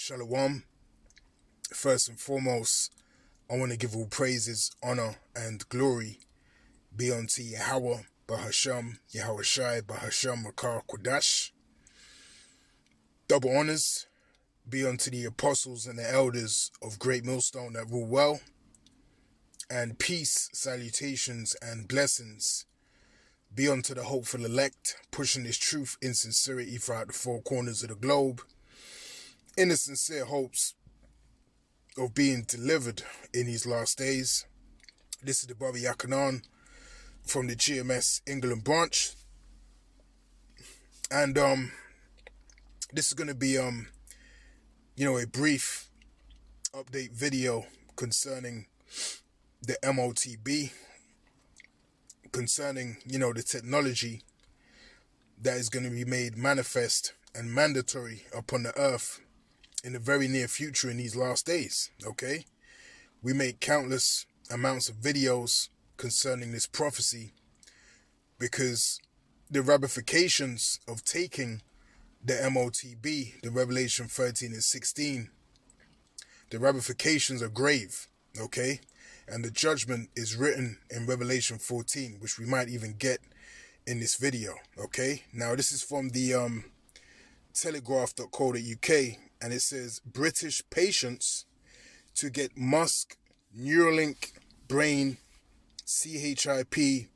Shalom. First and foremost, I want to give all praises, honor, and glory be unto Yahweh, Bahasham, Yahweh Shai, Bahasham, Makar, Kodash. Double honors be unto the apostles and the elders of Great Millstone that rule well. And peace, salutations, and blessings be unto the hopeful elect, pushing this truth in sincerity throughout the four corners of the globe, in the sincere hopes of being delivered in these last days. This is the brother Yakanan from the GMS England branch, and this is going to be a brief update video concerning the MOTB, concerning the technology that is going to be made manifest and mandatory upon the earth in the very near future in these last days. Okay, we make countless amounts of videos concerning this prophecy because the ramifications of taking the MOTB, the Revelation 13 and 16, the ramifications are grave. Okay, and the judgment is written in Revelation 14, which we might even get in this video. Okay, now this is from the telegraph.co.uk, and it says British patients to get Musk Neuralink brain CHIP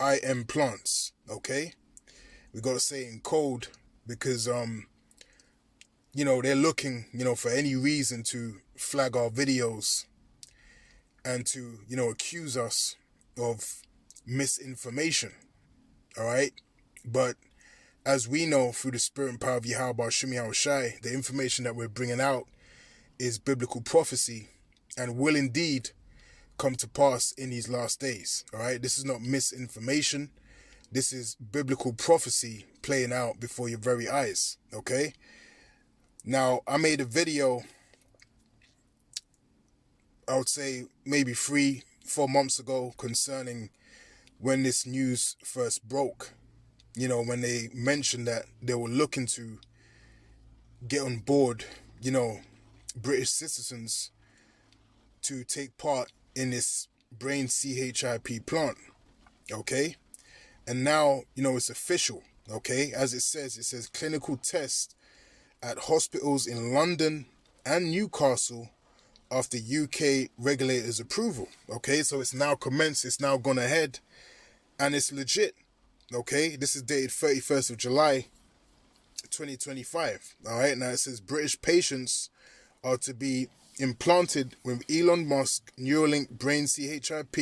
implants. Okay, we got to say it in code because they're looking for any reason to flag our videos and to accuse us of misinformation. All right, but as we know through the spirit and power of Yahweh Shemi Yahushai, the information that we're bringing out is biblical prophecy and will indeed come to pass in these last days. All right, this is not misinformation. This is biblical prophecy playing out before your very eyes. Okay, now I made a video, I would say maybe 3-4 months ago, concerning when this news first broke. When they mentioned that they were looking to get on board, British citizens to take part in this brain CHIP plant. Okay, and now it's official. Okay, as it says clinical tests at hospitals in London and Newcastle after UK regulators' approval. Okay, so it's now commenced, it's now gone ahead, and it's legit. Okay, this is dated 31st of July 2025. All right, now it says British patients are to be implanted with Elon Musk Neuralink brain CHIP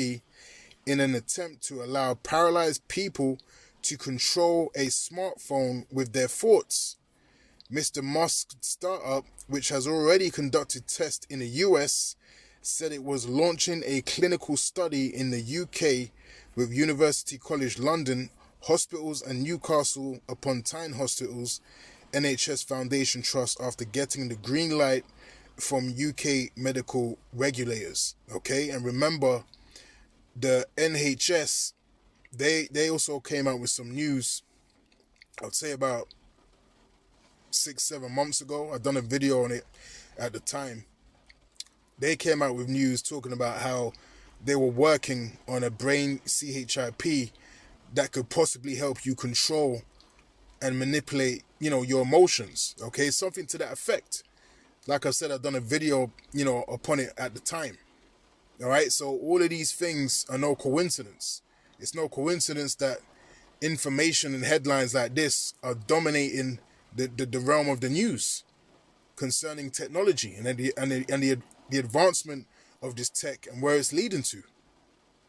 in an attempt to allow paralyzed people to control a smartphone with their thoughts. Mr. Musk's startup, which has already conducted tests in the US, said it was launching a clinical study in the UK with University College London, hospitals and Newcastle upon Tyne Hospitals NHS Foundation Trust after getting the green light from UK medical regulators. Okay, and remember the NHS, they also came out with some news, I would say about 6-7 months ago. I've done a video on it at the time. They came out with news talking about how they were working on a brain CHIP that could possibly help you control and manipulate, your emotions. Okay, something to that effect. Like I said, I've done a video, upon it at the time. All right, so all of these things are no coincidence. It's no coincidence that information and headlines like this are dominating the realm of the news concerning technology and the advancement of this tech and where it's leading to.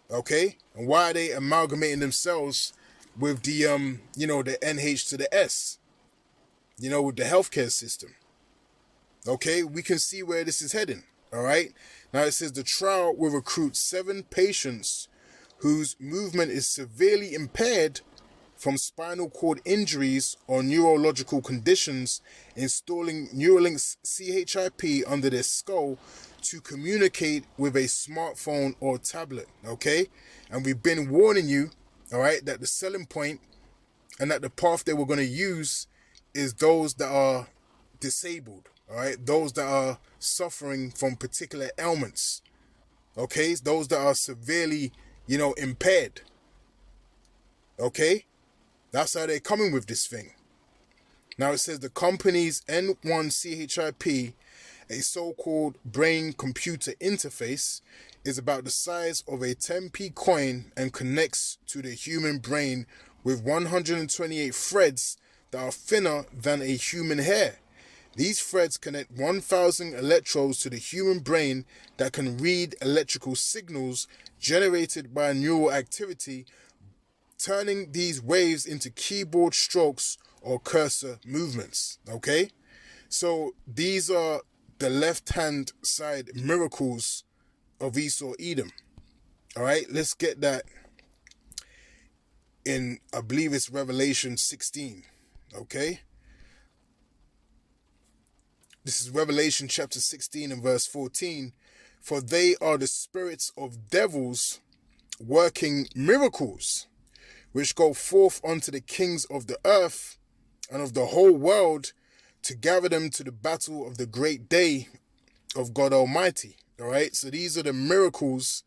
Okay, and why are they amalgamating themselves with the the NH to the S, with the healthcare system? Okay, we can see where this is heading. All right, now it says the trial will recruit 7 patients whose movement is severely impaired from spinal cord injuries or neurological conditions, installing Neuralink's CHIP under their skull to communicate with a smartphone or tablet. Okay, and we've been warning you, all right, that the selling point and that the path they were going to use is those that are disabled. all right? Those that are suffering from particular ailments, okay? Those that are severely, impaired, okay? That's how they're coming with this thing. Now it says the company's N1-CHIP, a so-called brain-computer interface, is about the size of a 10p coin and connects to the human brain with 128 threads that are thinner than a human hair. These threads connect 1,000 electrodes to the human brain that can read electrical signals generated by neural activity, turning these waves into keyboard strokes or cursor movements, okay? So these are the left-hand side miracles of Esau Edom, all right? Let's get that in, I believe it's Revelation 16, okay? This is Revelation chapter 16 and verse 14. For they are the spirits of devils working miracles, which go forth unto the kings of the earth and of the whole world to gather them to the battle of the great day of God Almighty. All right, so these are the miracles,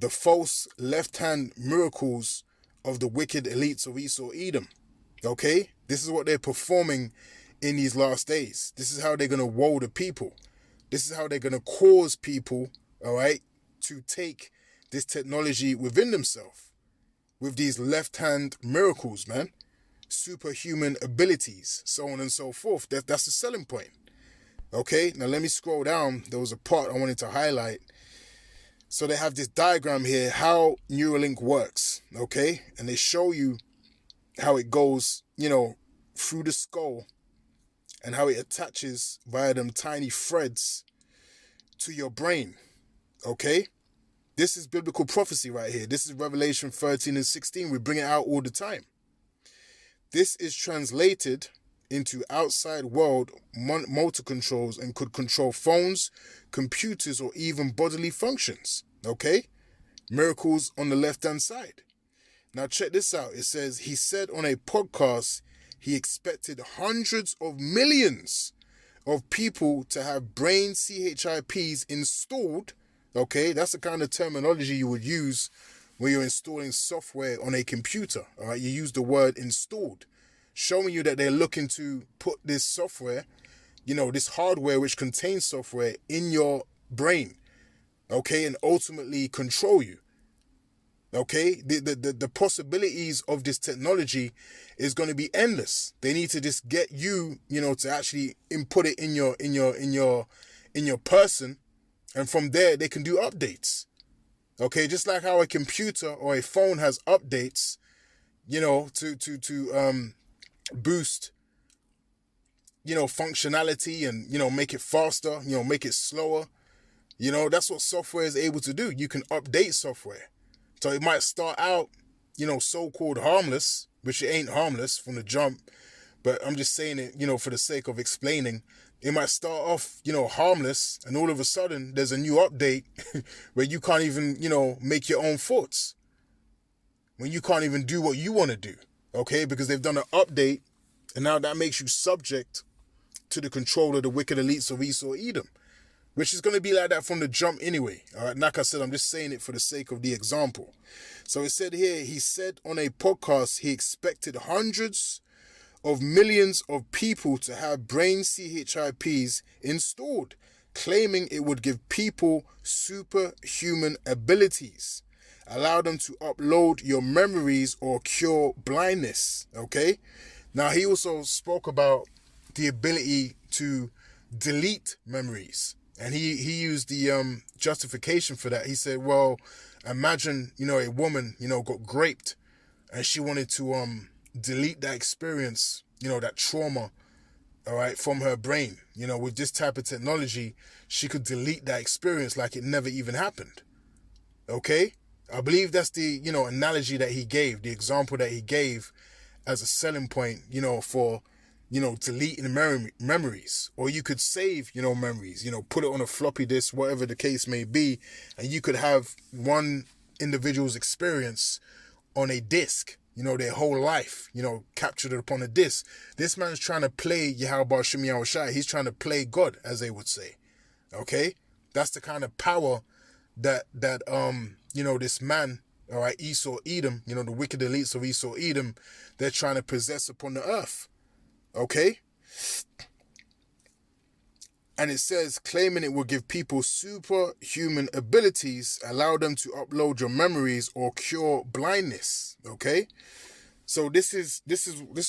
the false left-hand miracles of the wicked elites of Esau Edom. Okay, this is what they're performing in these last days. This is how they're going to woe the people. This is how they're going to cause people, all right, to take this technology within themselves with these left-hand miracles, man. Superhuman abilities, so on and so forth. That's the selling point. Okay, now let me scroll down. There was a part I wanted to highlight. So they have this diagram here, how Neuralink works, okay? And they show you how it goes, through the skull and how it attaches via them tiny threads to your brain, okay? This is biblical prophecy right here. This is Revelation 13 and 16. We bring it out all the time. This is translated into outside world motor controls and could control phones, computers, or even bodily functions. Okay? Miracles on the left-hand side. Now check this out. It says, he said on a podcast he expected hundreds of millions of people to have brain CHIPs installed. Okay? That's the kind of terminology you would use when you're installing software on a computer. All right, you use the word installed, showing you that they're looking to put this software, this hardware which contains software in your brain, okay, and ultimately control you. Okay, the possibilities of this technology is going to be endless. They need to just get you, to actually input it in your person, and from there they can do updates. Okay, just like how a computer or a phone has updates, to boost, functionality and, make it faster, make it slower. That's what software is able to do. You can update software. So it might start out, so-called harmless, which it ain't harmless from the jump. But I'm just saying it, for the sake of explaining. It might start off, harmless, and all of a sudden there's a new update where you can't even, make your own thoughts. When you can't even do what you want to do, okay? Because they've done an update, and now that makes you subject to the control of the wicked elites of Esau Edom, which is going to be like that from the jump anyway. All right, like I said, I'm just saying it for the sake of the example. So it said here, he said on a podcast he expected hundreds of millions of people to have brain CHIPs installed, claiming it would give people superhuman abilities, allow them to upload your memories or cure blindness, okay? Now, he also spoke about the ability to delete memories, and he used the justification for that. He said, well, imagine, a woman, got raped, and she wanted to delete that experience, that trauma, all right, from her brain. With this type of technology, she could delete that experience like it never even happened. Okay? I believe that's the, analogy that he gave, the example that he gave as a selling point, for, deleting memories. Or you could save, memories, put it on a floppy disk, whatever the case may be, and you could have one individual's experience on a disk, their whole life, captured it upon a disc. This man's trying to play Yahweh Shem Yahushai. He's trying to play God, as they would say. Okay? That's the kind of power that this man, all right, Esau Edom, the wicked elites of Esau Edom, they're trying to possess upon the earth. Okay? And it says, claiming it will give people superhuman abilities, allow them to upload your memories or cure blindness. Okay? So this is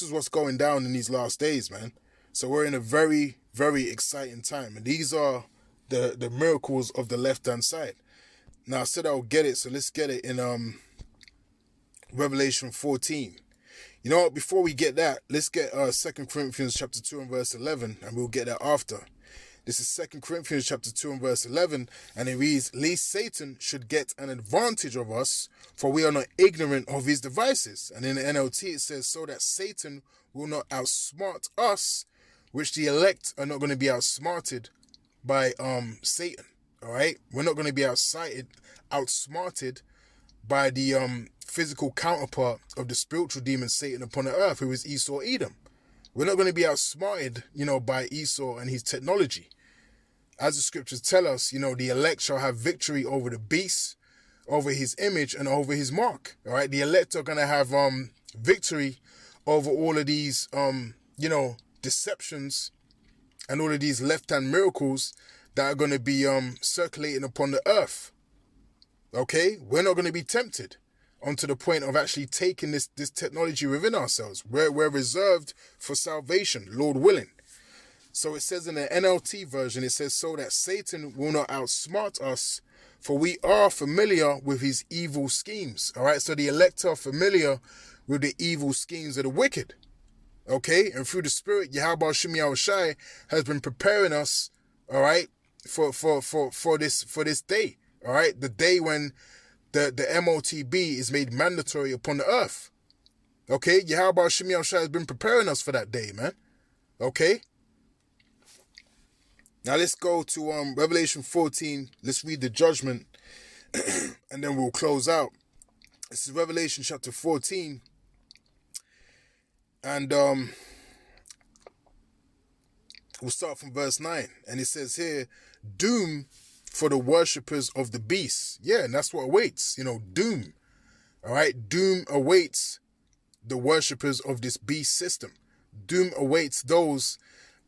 what's going down in these last days, man. So we're in a very, very exciting time. And these are the miracles of the left-hand side. Now I said I'll get it, so let's get it in Revelation 14. You know what, before we get that, let's get 2 Corinthians chapter 2 and verse 11, and we'll get that after. This is 2 Corinthians chapter 2 and verse 11, and it reads, "Lest Satan should get an advantage of us, for we are not ignorant of his devices." And in the NLT it says, "So that Satan will not outsmart us," which the elect are not going to be outsmarted by Satan. All right? We're not going to be outsmarted by the physical counterpart of the spiritual demon Satan upon the earth, who is Esau Edom. We're not going to be outsmarted, by Esau and his technology. As the scriptures tell us, the elect shall have victory over the beast, over his image, and over his mark. All right, the elect are going to have victory over all of these, deceptions and all of these left-hand miracles that are going to be circulating upon the earth. Okay, we're not going to be tempted onto the point of actually taking this technology within ourselves. We're reserved for salvation, Lord willing. So it says in the NLT version, it says, "So that Satan will not outsmart us, for we are familiar with his evil schemes." All right, so the elect are familiar with the evil schemes of the wicked. Okay, and through the Spirit, Yahweh Shem Yahushai has been preparing us, all right, for this day. All right, the day when the MOTB is made mandatory upon the earth. Okay, Yahweh Shem Yahushai has been preparing us for that day, man. Okay. Now let's go to Revelation 14. Let's read the judgment, and then we'll close out. This is Revelation chapter 14, and we'll start from verse 9. And it says here, "Doom for the worshippers of the beast." Yeah, and that's what awaits. Doom. All right, doom awaits the worshippers of this beast system. Doom awaits those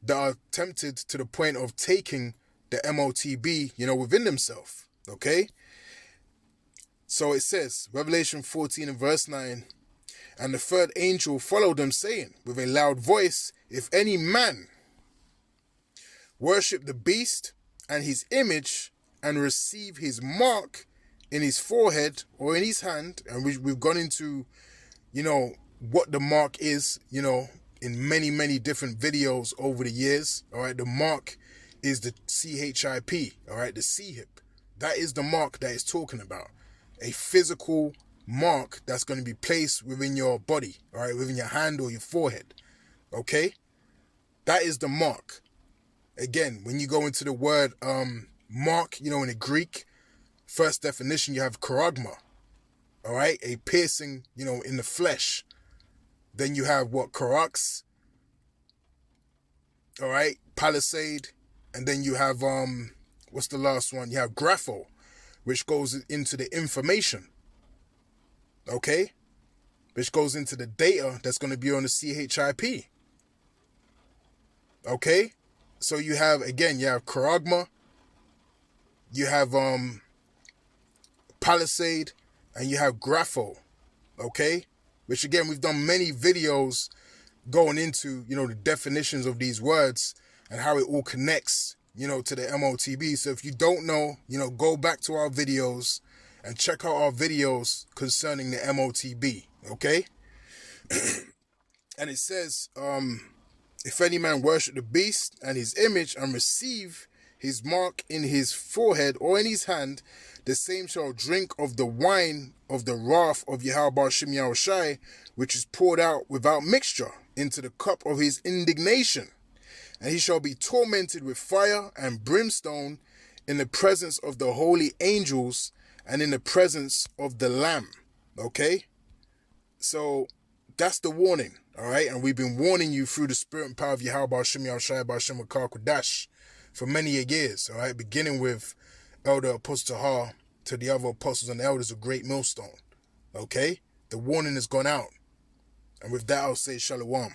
that are tempted to the point of taking the MOTB, within themselves. Okay? So it says, Revelation 14 and verse 9, "And the third angel followed them, saying with a loud voice, If any man worship the beast and his image and receive his mark in his forehead or in his hand," and we've gone into, what the mark is, in many, many different videos over the years. All right, the mark is the CHIP, all right, the C-hip. That is the mark that it's talking about. A physical mark that's going to be placed within your body, all right, within your hand or your forehead. Okay? That is the mark. Again, when you go into the word mark, in the Greek, first definition, you have charagma, all right, a piercing, in the flesh. Then you have Karax, all right, palisade, and then you have what's the last one? You have grapho, which goes into the information, okay, which goes into the data that's going to be on the CHIP. Okay, so you have charagma, you have palisade, and you have grapho. Okay, which again, we've done many videos going into, the definitions of these words and how it all connects, to the MOTB. So if you don't know, go back to our videos and check out our videos concerning the MOTB, okay? And it says, "If any man worship the beast and his image and receive his mark in his forehead or in his hand, the same shall drink of the wine of the wrath of Yahweh Shem Yahushai, which is poured out without mixture into the cup of his indignation. And he shall be tormented with fire and brimstone in the presence of the holy angels and in the presence of the Lamb." Okay? So that's the warning, all right? And we've been warning you through the spirit and power of Yahweh Shem Yahushua B'Shem Kodash for many years, all right? Beginning with Elder Apostle Tahar to the other apostles and elders of Great Millstone, okay? The warning has gone out. And with that, I'll say Shalom.